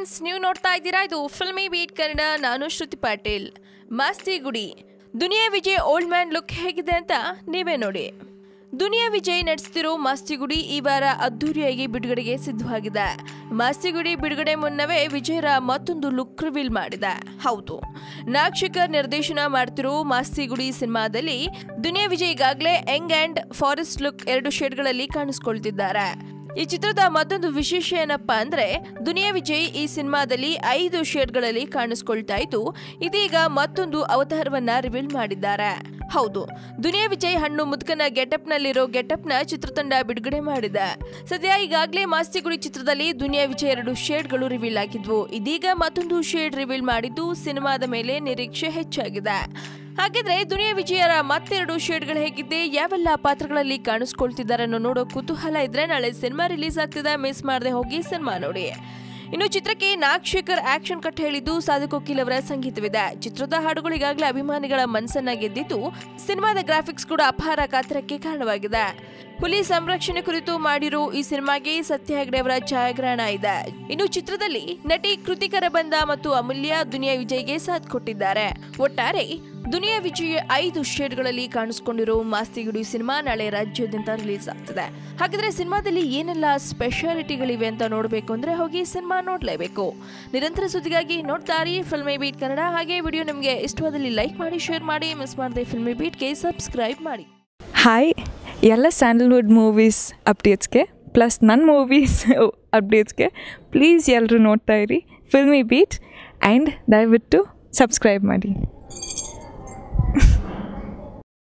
Friends, ನೀವು ನೋಡ್ತಾ ಇದ್ದೀರಾ ಇದು ಫಿಲ್ಮಿ ಬೀಟ್ ಕನ್ನಡ. ನಾನು ಶ್ರುತಿ ಪಾಟೀಲ್. ಮಾಸ್ತಿ ಗುಡಿ Duniya Vijay old man look ಹೇಗಿದೆ ಅಂತ ನೀವೇ ನೋಡಿ. ದುನಿಯಾ ವಿಜಯ್ ನಡೆಸ್ತಿರೋ ಮಾಸ್ತಿಗುಡಿ ಈ ವಾರ ಅದ್ದೂರಿಯಾಗಿ ಬಿಡುಗಡೆಗೆ ಸಿದ್ಧವಾಗಿದೆ. ಮಾಸ್ತಿಗುಡಿ ಬಿಡುಗಡೆ ಮುನ್ನವೇ ವಿಜಯರ ಮತ್ತೊಂದು ಲುಕ್ ರಿವೀಲ್ ಮಾಡಿದೆ. ಹೌದು, ನಾಗಶೇಖರ್ ನಿರ್ದೇಶನ ಮಾಡ್ತಿರೋ ಮಾಸ್ತಿಗುಡಿ ಸಿನಿಮಾದಲ್ಲಿ ದುನಿಯಾ ವಿಜಯ್ ಈಗಾಗಲೇ ಯಂಗ್ ಅಂಡ್ ಫಾರೆಸ್ಟ್ ಲುಕ್ 2 ಶೇಡ್ಗಳಲ್ಲಿ ಕಾಣಿಸ್ಕೊಳ್ತಿದ್ದಾರೆ. ಈ ಚಿತ್ರದ ಮತ್ತೊಂದು ವಿಶೇಷ ಏನಪ್ಪಾ ಅಂದ್ರೆ, ದುನಿಯಾ ವಿಜಯ್ ಈ ಸಿನಿಮಾದಲ್ಲಿ 5 ಶೇಡ್ಗಳಲ್ಲಿ ಕಾಣಿಸ್ಕೊಳ್ತಾ ಇದ್ದು, ಇದೀಗ ಮತ್ತೊಂದು ಅವತಾರವನ್ನ ರಿವೀಲ್ ಮಾಡಿದ್ದಾರೆ. ಹೌದು, ದುನಿಯಾ ವಿಜಯ್ ಹಣ್ಣು ಮುದ್ಕನ ಗೆಟಪ್ ನಲ್ಲಿರೋ ಗೆಟಪ್ ನ ಚಿತ್ರತಂಡ ಬಿಡುಗಡೆ ಮಾಡಿದೆ. ಸದ್ಯ ಈಗಾಗಲೇ ಮಾಸ್ತಿಗುಡಿ ಚಿತ್ರದಲ್ಲಿ ದುನಿಯಾ ವಿಜಯ್ 2 ಶೇಡ್ಗಳು ರಿವೀಲ್ ಆಗಿದ್ವು. ಇದೀಗ ಮತ್ತೊಂದು ಶೇಡ್ ರಿವೀಲ್ ಮಾಡಿದ್ದು ಸಿನಿಮಾದ ಮೇಲೆ ನಿರೀಕ್ಷೆ ಹೆಚ್ಚಾಗಿದೆ. ಹಾಗಿದ್ರೆ ದುನಿಯಾ ವಿಜಯರ ಮತ್ತೆರಡು ಶೇಡ್ಗಳು ಹೇಗಿದ್ದೆ, ಯಾವೆಲ್ಲ ಪಾತ್ರಗಳಲ್ಲಿ ಕಾಣಿಸ್ಕೊಳ್ತಿದ್ದಾರೆ ಅನ್ನೋ ನೋಡೋ ಕುತೂಹಲ ಇದ್ರೆ ನಾಳೆ ಸಿನಿಮಾ ರಿಲೀಸ್ ಆಗ್ತಿದೆ, ಮಿಸ್ ಮಾಡದೆ ಹೋಗಿ ಸಿನಿಮಾ ನೋಡಿ. ಇನ್ನು ಚಿತ್ರಕ್ಕೆ ನಾಗಶೇಖರ್ ಆಕ್ಷನ್ ಕಟ್ ಹೇಳಿದ್ದು, ಸಾಧಕ್ ವಕೀಲ್ ಅವರ ಸಂಗೀತವಿದೆ. ಚಿತ್ರದ ಹಾಡುಗಳು ಈಗಾಗಲೇ ಅಭಿಮಾನಿಗಳ ಮನಸ್ಸನ್ನ ಗೆದ್ದಿದ್ದು, ಸಿನಿಮಾದ ಗ್ರಾಫಿಕ್ಸ್ ಕೂಡ ಅಪಾರ ಕಾತರಕ್ಕೆ ಕಾರಣವಾಗಿದೆ. ಹುಲಿ ಸಂರಕ್ಷಣೆ ಕುರಿತು ಮಾಡಿರೋ ಈ ಸಿನಿಮಾಗೆ ಸತ್ಯ ಹೆಗ್ಡೆ ಅವರ ಛಾಯಾಗ್ರಹಣ ಇದೆ. ಇನ್ನು ಚಿತ್ರದಲ್ಲಿ ನಟಿ ಕೃತಿಕರ ಬಂದ ಮತ್ತು ಅಮೂಲ್ಯ ದುನಿಯಾ ವಿಜಯ್ಗೆ ಸಾಥ್ ಕೊಟ್ಟಿದ್ದಾರೆ. ಒಟ್ಟಾರೆ ದುನಿಯಾ ವಿಜಯ್ 5 ಶೇಡ್ಗಳಲ್ಲಿ ಕಾಣಿಸ್ಕೊಂಡಿರೋ ಮಾಸ್ತಿಗುಡಿ ಸಿನಿಮಾ ನಾಳೆ ರಾಜ್ಯಾದ್ಯಂತ ರಿಲೀಸ್ ಆಗ್ತಿದೆ. ಹಾಗಾದ್ರೆ ಸಿನಿಮಾದಲ್ಲಿ ಏನೆಲ್ಲ ಸ್ಪೆಷಾಲಿಟಿಗಳಿವೆ ಅಂತ ನೋಡಬೇಕು ಅಂದ್ರೆ ಹೋಗಿ ಸಿನಿಮಾ ನೋಡ್ಲೇಬೇಕು. ನಿರಂತರ ಸುದ್ದಿಗಾಗಿ ನೋಡ್ತಾ ಇರಿ ಫಿಲ್ಮಿ ಬೀಟ್ ಕನ್ನಡ. ಹಾಗೆ ವಿಡಿಯೋ ನಿಮಗೆ ಇಷ್ಟವಾದಲ್ಲಿ ಲೈಕ್ ಮಾಡಿ, ಶೇರ್ ಮಾಡಿ, ಮಿಸ್ ಮಾಡದೆ ಫಿಲ್ಮಿ ಬೀಟ್ಗೆ ಸಬ್ಸ್ಕ್ರೈಬ್ ಮಾಡಿ. ಹಾಯ್, ಎಲ್ಲ ಸ್ಯಾಂಡಲ್ವುಡ್ ಮೂವೀಸ್ ಅಪ್ಡೇಟ್ಸ್ಗೆ ಪ್ಲಸ್ ನನ್ನ ಮೂವೀಸ್ ಅಪ್ಡೇಟ್ಸ್ಗೆ ಪ್ಲೀಸ್ ಎಲ್ಲರೂ ನೋಡ್ತಾ ಇರಿ ಫಿಲ್ಮಿ ಬೀಟ್ ಆ್ಯಂಡ್ ದಯವಿಟ್ಟು ಸಬ್ಸ್ಕ್ರೈಬ್ ಮಾಡಿ.